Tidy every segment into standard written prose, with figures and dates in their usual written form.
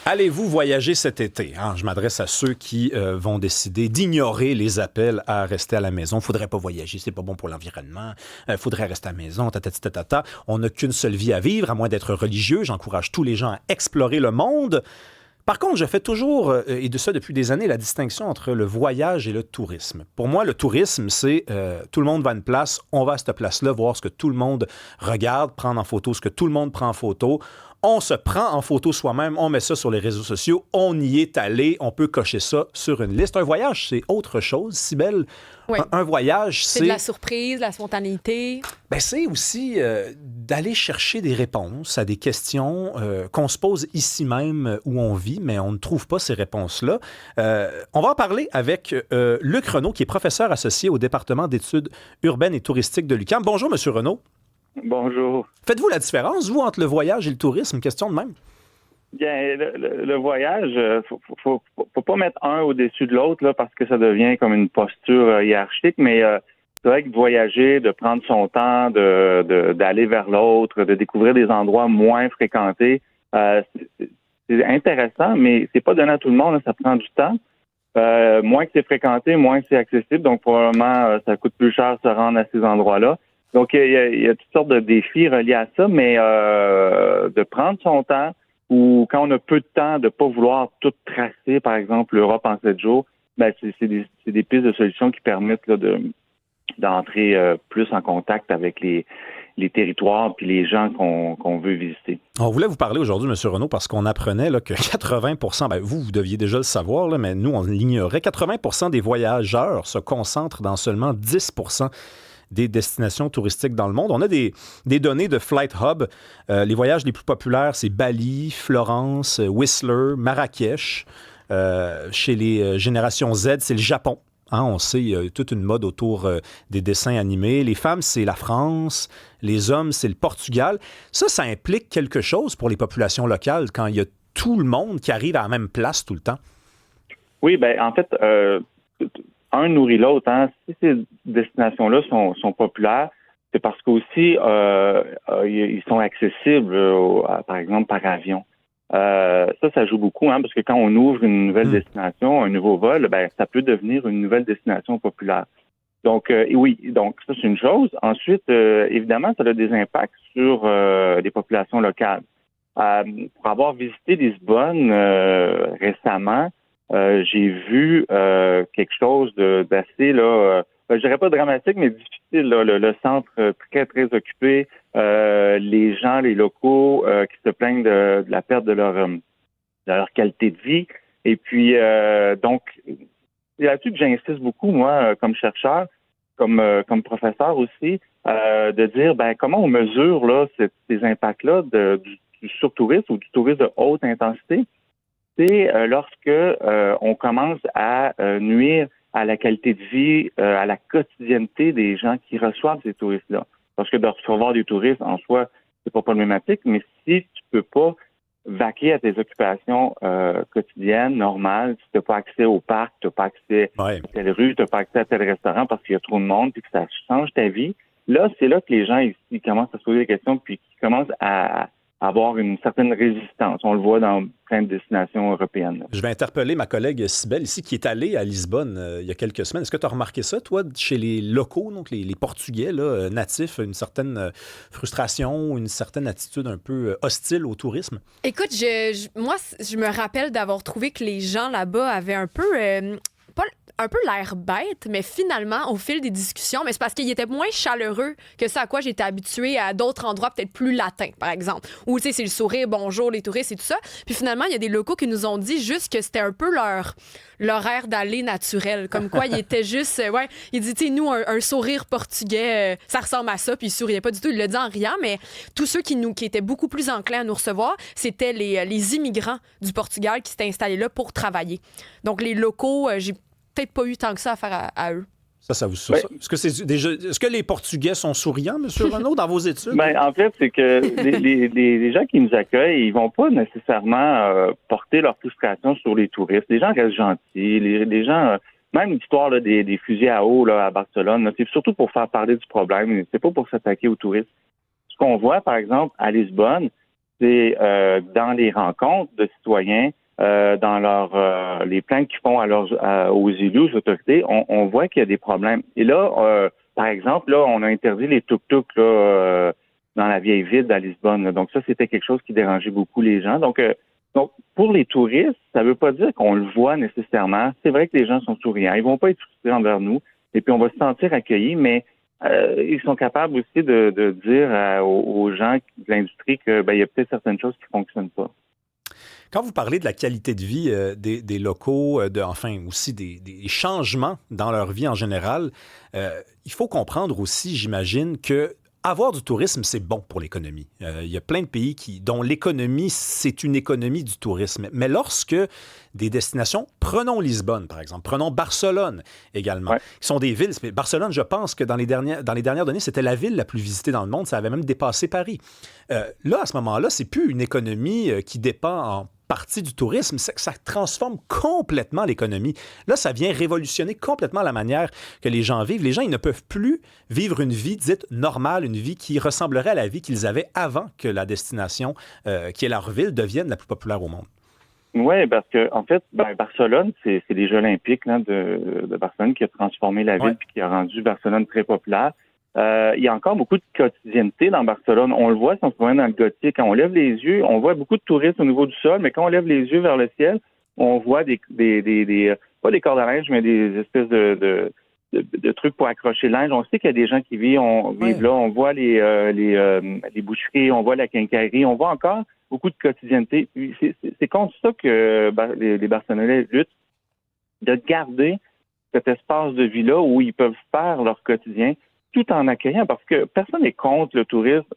Allez-vous voyager cet été? Je m'adresse à ceux qui vont décider d'ignorer les appels à rester à la maison. Faudrait pas voyager, c'est pas bon pour l'environnement. Faudrait rester à la maison, ta. On n'a qu'une seule vie à vivre, à moins d'être religieux. J'encourage tous les gens à explorer le monde. Par contre, je fais toujours, et de ça depuis des années, la distinction entre le voyage et le tourisme. Pour moi, le tourisme, c'est tout le monde va à une place, on va à cette place-là, voir ce que tout le monde regarde, prendre en photo ce que tout le monde prend en photo. On se prend en photo soi-même, on met ça sur les réseaux sociaux, on y est allé, on peut cocher ça sur une liste. Un voyage, c'est autre chose, Cybèle. Oui. Un voyage, c'est... C'est de la surprise, de la spontanéité. C'est aussi d'aller chercher des réponses à des questions qu'on se pose ici même où on vit, mais on ne trouve pas ces réponses-là. On va en parler avec Luc Renaud, qui est professeur associé au département d'études urbaines et touristiques de l'UQAM. Bonjour, Monsieur Renaud. Bonjour. Faites-vous la différence, vous, entre le voyage et le tourisme? Question de même. Bien, le voyage, faut pas mettre un au-dessus de l'autre là, parce que ça devient comme une posture hiérarchique, mais c'est vrai que de voyager, de prendre son temps, d'aller vers l'autre, de découvrir des endroits moins fréquentés, c'est intéressant, mais c'est pas donné à tout le monde, là, ça prend du temps. Moins que c'est fréquenté, moins que c'est accessible, donc probablement ça coûte plus cher de se rendre à ces endroits-là. Donc, il y a toutes sortes de défis reliés à ça, mais de prendre son temps ou quand on a peu de temps, de pas vouloir tout tracer, par exemple, l'Europe en 7 jours, c'est des pistes de solutions qui permettent là, d'entrer plus en contact avec les territoires puis les gens qu'on veut visiter. On voulait vous parler aujourd'hui, M. Renaud, parce qu'on apprenait là, que 80 vous deviez déjà le savoir, là, mais nous, on l'ignorait, 80 des voyageurs se concentrent dans seulement 10 des destinations touristiques dans le monde. On a des données de Flight Hub. Les voyages les plus populaires, c'est Bali, Florence, Whistler, Marrakech. Chez les générations Z, c'est le Japon. On sait, il y a toute une mode autour des dessins animés. Les femmes, c'est la France. Les hommes, c'est le Portugal. Ça implique quelque chose pour les populations locales quand il y a tout le monde qui arrive à la même place tout le temps. Oui, en fait... un nourrit l'autre. Si ces destinations-là sont populaires, c'est parce qu'aussi ils sont accessibles, par exemple, par avion. Ça joue beaucoup, parce que quand on ouvre une nouvelle destination, un nouveau vol, ça peut devenir une nouvelle destination populaire. Donc, oui, donc ça, c'est une chose. Ensuite, évidemment, ça a des impacts sur les populations locales. Pour avoir visité Lisbonne récemment, j'ai vu quelque chose d'assez, je dirais pas dramatique, mais difficile. Là, le centre très, très occupé. Les gens, les locaux qui se plaignent de la perte de leur qualité de vie. Et puis, donc, c'est là-dessus que j'insiste beaucoup, moi, comme chercheur, comme professeur aussi, de dire comment on mesure là, ces impacts-là du surtourisme ou du tourisme de haute intensité. C'est lorsque on commence à nuire à la qualité de vie, à la quotidienneté des gens qui reçoivent ces touristes-là. Parce que de recevoir des touristes, en soi, c'est pas problématique, mais si tu peux pas vaquer à tes occupations quotidiennes, normales, si tu n'as pas accès au parc, tu n'as pas accès à telle rue, tu n'as pas accès à tel restaurant parce qu'il y a trop de monde puis que ça change ta vie, là, c'est là que les gens ils commencent à se poser des questions puis qu'ils commencent à avoir une certaine résistance. On le voit dans plein de destinations européennes. Là. Je vais interpeller ma collègue Cybèle ici, qui est allée à Lisbonne il y a quelques semaines. Est-ce que tu as remarqué ça, toi, chez les locaux, donc les Portugais là, natifs, une certaine frustration, une certaine attitude un peu hostile au tourisme? Écoute, moi, je me rappelle d'avoir trouvé que les gens là-bas avaient un peu... un peu l'air bête, mais finalement, au fil des discussions, mais c'est parce qu'il était moins chaleureux que ça à quoi j'étais habituée à d'autres endroits peut-être plus latins, par exemple. Où, tu sais, c'est le sourire, bonjour, les touristes et tout ça. Puis finalement, il y a des locaux qui nous ont dit juste que c'était un peu leur air d'aller naturel. Comme quoi, il était juste... il dit, tu sais, nous, un sourire portugais, ça ressemble à ça, puis il souriait pas du tout. Il le dit en riant, mais tous ceux qui étaient beaucoup plus enclins à nous recevoir, c'était les immigrants du Portugal qui s'étaient installés là pour travailler. Donc, les locaux, j'ai peut-être pas eu tant que ça à faire à eux. Ça vous soucie. Est-ce que les Portugais sont souriants, M. Renaud, dans vos études? En fait, c'est que les gens qui nous accueillent, ils vont pas nécessairement porter leur frustration sur les touristes. Les gens restent gentils. Les gens, même l'histoire là, des fusils à eau là, à Barcelone, là, c'est surtout pour faire parler du problème. C'est pas pour s'attaquer aux touristes. Ce qu'on voit, par exemple, à Lisbonne, c'est dans les rencontres de citoyens, dans les plaintes qu'ils font aux élus, aux autorités, on voit qu'il y a des problèmes. Et là, par exemple, là, on a interdit les tuk-tuk dans la vieille ville à Lisbonne. Donc ça, c'était quelque chose qui dérangeait beaucoup les gens. Donc pour les touristes, ça ne veut pas dire qu'on le voit nécessairement. C'est vrai que les gens sont souriants. Ils vont pas être frustrés envers nous. Et puis on va se sentir accueillis, mais ils sont capables aussi de dire aux gens de l'industrie que il y a peut-être certaines choses qui ne fonctionnent pas. Quand vous parlez de la qualité de vie des locaux, aussi des changements dans leur vie en général, il faut comprendre aussi, j'imagine, que avoir du tourisme, c'est bon pour l'économie. Il y a plein de pays dont l'économie, c'est une économie du tourisme. Mais lorsque des destinations, prenons Lisbonne, par exemple, prenons Barcelone également, qui sont des villes. Barcelone, je pense que dans les dernières données, c'était la ville la plus visitée dans le monde. Ça avait même dépassé Paris. Là, à ce moment-là, c'est plus une économie qui dépend en partie du tourisme, ça transforme complètement l'économie. Là, ça vient révolutionner complètement la manière que les gens vivent. Les gens, ils ne peuvent plus vivre une vie dite normale, une vie qui ressemblerait à la vie qu'ils avaient avant que la destination, qui est leur ville, devienne la plus populaire au monde. Oui, parce que en fait, Barcelone, c'est les Jeux olympiques là, de Barcelone qui a transformé la ville et qui a rendu Barcelone très populaire. Il y a encore beaucoup de quotidienneté dans Barcelone. On le voit si on se promène dans le Gothique. Quand on lève les yeux, on voit beaucoup de touristes au niveau du sol, mais quand on lève les yeux vers le ciel, on voit des pas des cordes à linge, mais des espèces de trucs pour accrocher le linge. On sait qu'il y a des gens qui vivent là. On voit les boucheries, on voit la quincaillerie, on voit encore beaucoup de quotidienneté. C'est contre ça que les Barcelonais luttent, de garder cet espace de vie-là où ils peuvent faire leur quotidien tout en accueillant, parce que personne n'est contre le tourisme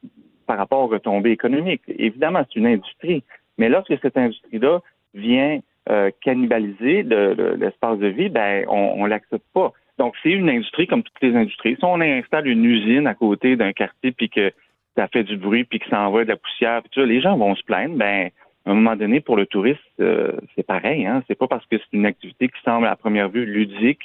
par rapport aux retombées économiques. Évidemment, c'est une industrie, mais lorsque cette industrie-là vient cannibaliser l'espace de vie, on l'accepte pas. Donc, c'est une industrie comme toutes les industries. Si on installe une usine à côté d'un quartier puis que ça fait du bruit puis que ça envoie de la poussière, puis tout ça, les gens vont se plaindre. À un moment donné, pour le touriste, c'est pareil. Hein? C'est pas parce que c'est une activité qui semble à première vue ludique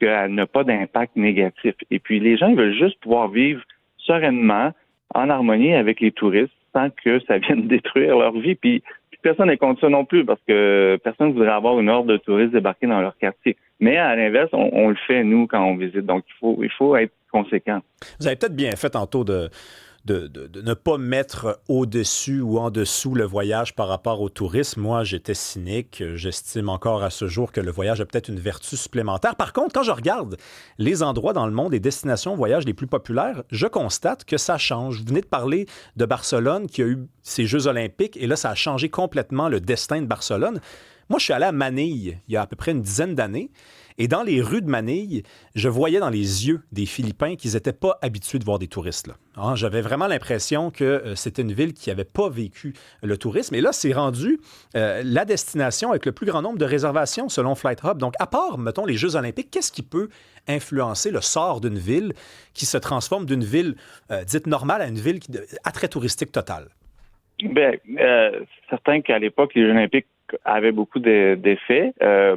qu'elle n'a pas d'impact négatif. Et puis, les gens, ils veulent juste pouvoir vivre sereinement, en harmonie avec les touristes, sans que ça vienne détruire leur vie. Puis personne n'est contre ça non plus, parce que personne ne voudrait avoir une horde de touristes débarquer dans leur quartier. Mais à l'inverse, on le fait, nous, quand on visite. Donc, il faut être conséquent. Vous avez peut-être bien fait tantôt de ne pas mettre au-dessus ou en dessous le voyage par rapport au tourisme. Moi, j'étais cynique. J'estime encore à ce jour que le voyage a peut-être une vertu supplémentaire. Par contre, quand je regarde les endroits dans le monde, les destinations voyage les plus populaires, je constate que ça change. Vous venez de parler de Barcelone qui a eu ses Jeux olympiques et là, ça a changé complètement le destin de Barcelone. Moi, je suis allé à Manille il y a à peu près une dizaine d'années. Et dans les rues de Manille, je voyais dans les yeux des Philippins qu'ils n'étaient pas habitués de voir des touristes là. Hein, j'avais vraiment l'impression que c'était une ville qui n'avait pas vécu le tourisme. Et là, c'est rendu la destination avec le plus grand nombre de réservations selon Flight Hub. Donc, à part, mettons, les Jeux olympiques, qu'est-ce qui peut influencer le sort d'une ville qui se transforme d'une ville dite normale à une ville attrait touristique total? Certain qu'à l'époque, les Jeux olympiques avait beaucoup d'effets.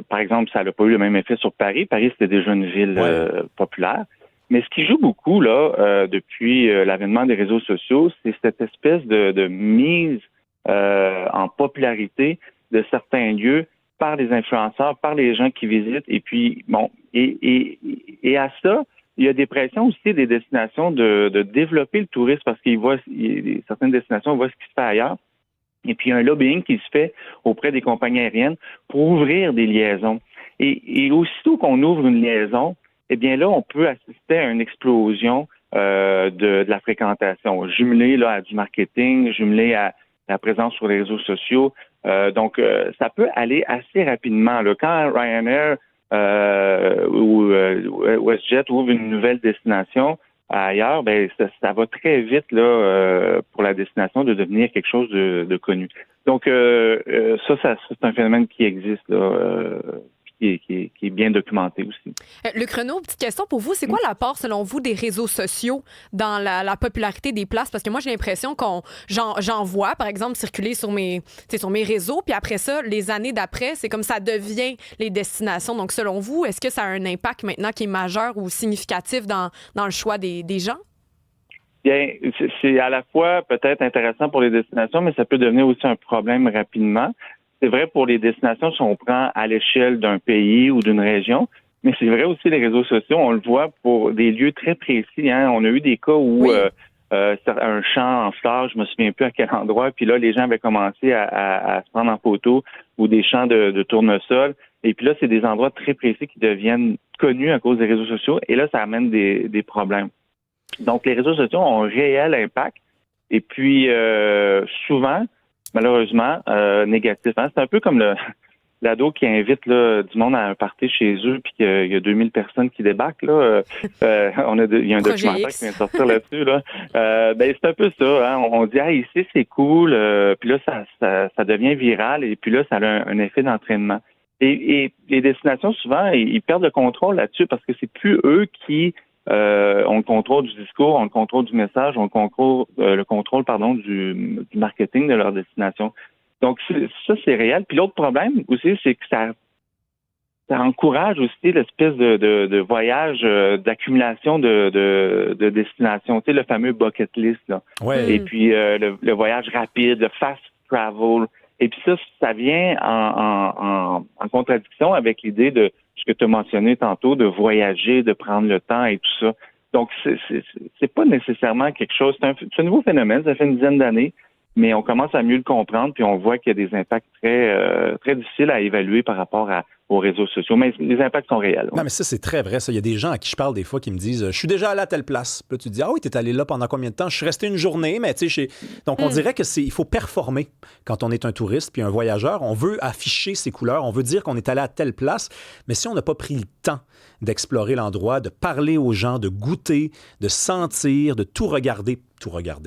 Par exemple, ça n'a pas eu le même effet sur Paris. Paris, c'était déjà une ville populaire. Mais ce qui joue beaucoup là depuis l'avènement des réseaux sociaux, c'est cette espèce de mise en popularité de certains lieux par les influenceurs, par les gens qui visitent. Et puis, et à ça, il y a des pressions aussi des destinations de développer le tourisme parce certaines destinations voient ce qui se fait ailleurs. Et puis, il y a un lobbying qui se fait auprès des compagnies aériennes pour ouvrir des liaisons. Et aussitôt qu'on ouvre une liaison, eh bien là, on peut assister à une explosion de la fréquentation, jumelée là, à du marketing, jumelée à la présence sur les réseaux sociaux. Donc, ça peut aller assez rapidement. Là. Quand Ryanair ou WestJet ouvre une nouvelle destination, ailleurs, ça va très vite là pour la destination de devenir quelque chose de connu. Donc ça c'est un phénomène qui existe là, qui est bien documenté aussi. Luc Renaud, petite question pour vous, c'est quoi l'apport selon vous des réseaux sociaux dans la popularité des places? Parce que moi j'ai l'impression j'en vois par exemple circuler sur mes réseaux, puis après ça, les années d'après, c'est comme ça devient les destinations. Donc selon vous, est-ce que ça a un impact maintenant qui est majeur ou significatif dans le choix des gens? Bien, c'est à la fois peut-être intéressant pour les destinations, mais ça peut devenir aussi un problème rapidement. C'est vrai pour les destinations si on prend à l'échelle d'un pays ou d'une région, mais c'est vrai aussi les réseaux sociaux, on le voit pour des lieux très précis. Hein. On a eu des cas où Oui. un champ en fleurs, je me souviens plus à quel endroit, puis là, les gens avaient commencé à se prendre en photo, ou des champs de tournesol. Et puis là, c'est des endroits très précis qui deviennent connus à cause des réseaux sociaux, et là, ça amène des problèmes. Donc, les réseaux sociaux ont un réel impact, et puis souvent, malheureusement, négatif. Hein? C'est un peu comme l'ado qui invite là, du monde à un party chez eux, puis qu'il y a 2000 personnes qui débarquent. Là. Il y a un Projet documentaire X. qui vient de sortir là-dessus. Là. Ben, c'est un peu ça. Hein? On dit, ah, ici, c'est cool, puis là, ça devient viral, et puis là, ça a un effet d'entraînement. Et les destinations, souvent, ils perdent le contrôle là-dessus parce que c'est plus eux qui ont le contrôle du discours, ont le contrôle du message, ont le contrôle du marketing de leur destination. Donc, ça, c'est réel. Puis l'autre problème aussi, c'est que ça encourage aussi l'espèce de voyage, d'accumulation de destinations. Tu sais, le fameux bucket list, là. Ouais. Et puis, le voyage rapide, le fast travel. Et puis ça vient en contradiction avec l'idée de ce que tu as mentionné tantôt, de voyager, de prendre le temps et tout ça. Donc, c'est pas nécessairement quelque chose. C'est un nouveau phénomène, ça fait une dizaine d'années, mais on commence à mieux le comprendre, puis on voit qu'il y a des impacts très difficiles à évaluer par rapport aux réseaux sociaux. Mais les impacts sont réels. Ouais. Non, mais ça, c'est très vrai, ça. Il y a des gens à qui je parle des fois qui me disent je suis déjà allé à telle place. Puis là, tu te dis ah oui, t'es allé là pendant combien de temps? Je suis resté une journée, mais tu sais, donc on dirait que il faut performer quand on est un touriste puis un voyageur. On veut afficher ses couleurs, on veut dire qu'on est allé à telle place, mais si on n'a pas pris le temps d'explorer l'endroit, de parler aux gens, de goûter, de sentir, de tout regarder,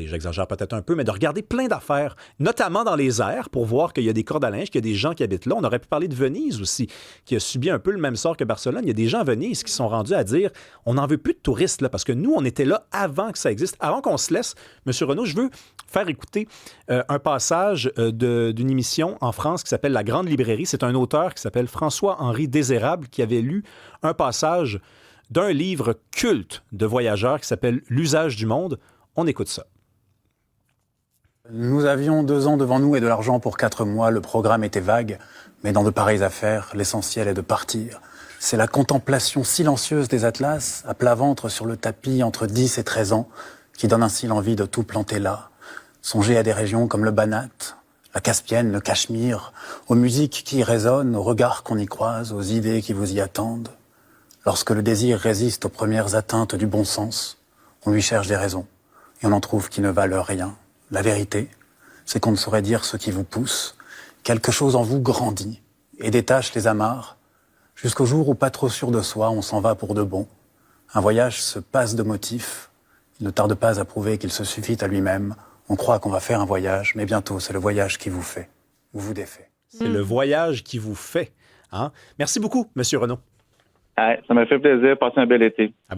j'exagère peut-être un peu, mais de regarder plein d'affaires, notamment dans les airs, pour voir qu'il y a des cordes à linge, qu'il y a des gens qui habitent là. On aurait pu parler de Venise aussi, qui a subi un peu le même sort que Barcelone. Il y a des gens à Venise qui sont rendus à dire on n'en veut plus de touristes, là, parce que nous, on était là avant que ça existe. Avant qu'on se laisse, M. Renaud, je veux faire écouter un passage d'une émission en France qui s'appelle La Grande Librairie. C'est un auteur qui s'appelle François-Henri Désérable qui avait lu un passage d'un livre culte de voyageurs qui s'appelle L'usage du monde. On écoute ça. Nous avions 2 ans devant nous et de l'argent pour 4 mois. Le programme était vague, mais dans de pareilles affaires, l'essentiel est de partir. C'est la contemplation silencieuse des atlas, à plat ventre sur le tapis entre 10 et 13 ans, qui donne ainsi l'envie de tout planter là. Songez à des régions comme le Banat, la Caspienne, le Cachemire, aux musiques qui y résonnent, aux regards qu'on y croise, aux idées qui vous y attendent. Lorsque le désir résiste aux premières atteintes du bon sens, on lui cherche des raisons. Et on en trouve qui ne valent rien. La vérité, c'est qu'on ne saurait dire ce qui vous pousse. Quelque chose en vous grandit et détache les amarres, jusqu'au jour où, pas trop sûr de soi, on s'en va pour de bon. Un voyage se passe de motifs. Il ne tarde pas à prouver qu'il se suffit à lui-même. On croit qu'on va faire un voyage, mais bientôt, c'est le voyage qui vous fait, ou vous défait. C'est le voyage qui vous fait. Hein? Merci beaucoup, M. Renaud. Ça m'a fait plaisir. Passez un bel été. À vous.